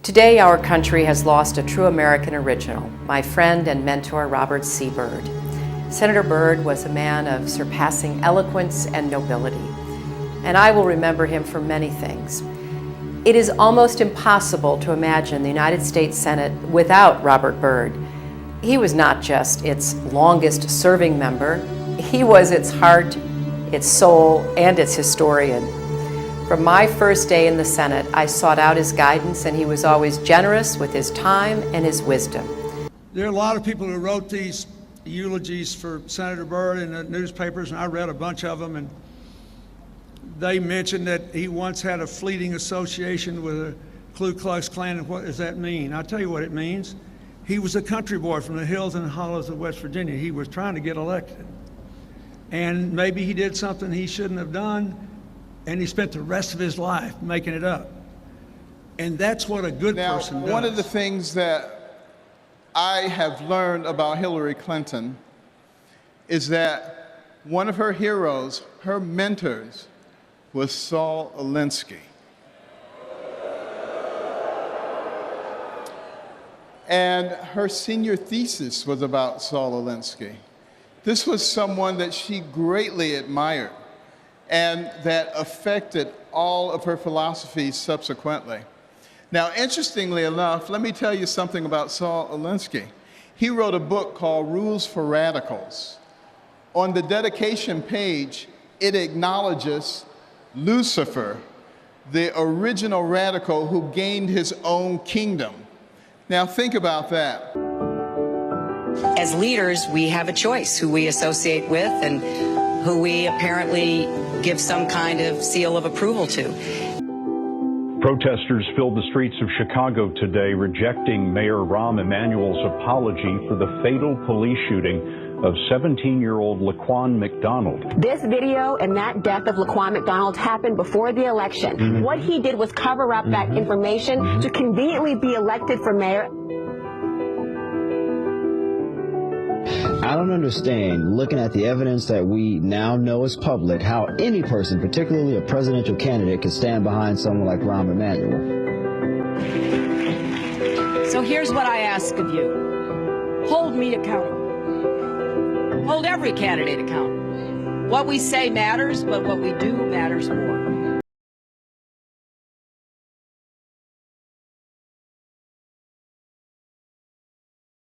Today, our country has lost a true American original, my friend and mentor, Robert C. Byrd. Senator Byrd was a man of surpassing eloquence and nobility, and I will remember him for many things. It is almost impossible to imagine the United States Senate without Robert Byrd. He was not just its longest-serving member, he was its heart, its soul, and its historian. From my first day in the Senate, I sought out his guidance, and he was always generous with his time and his wisdom. There are a lot of people who wrote these eulogies for Senator Byrd in the newspapers, and I read a bunch of them, and they mentioned that he once had a fleeting association with the Ku Klux Klan. And what does that mean? I'll tell you what it means. He was a country boy from the hills and hollows of West Virginia. He was trying to get elected. And maybe he did something he shouldn't have done, and he spent the rest of his life making it up. And that's what a good person does. One of the things that I have learned about Hillary Clinton is that one of her heroes, her mentors, was Saul Alinsky. And her senior thesis was about Saul Alinsky. This was someone that she greatly admired and that affected all of her philosophies subsequently. Now, interestingly enough, let me tell you something about Saul Alinsky. He wrote a book called Rules for Radicals. On the dedication page, it acknowledges Lucifer, the original radical who gained his own kingdom. Now, think about that. As leaders, we have a choice who we associate with and who we apparently give some kind of seal of approval to. Protesters filled the streets of Chicago today, rejecting Mayor Rahm Emanuel's apology for the fatal police shooting of 17-year-old Laquan McDonald. This video and that death of Laquan McDonald happened before the election. What he did was cover up that information to conveniently be elected for mayor. I don't understand, looking at the evidence that we now know is public, how any person, particularly a presidential candidate, could stand behind someone like Rahm Emanuel. So here's what I ask of you. Hold me accountable. Hold every candidate accountable. What we say matters, but what we do matters more.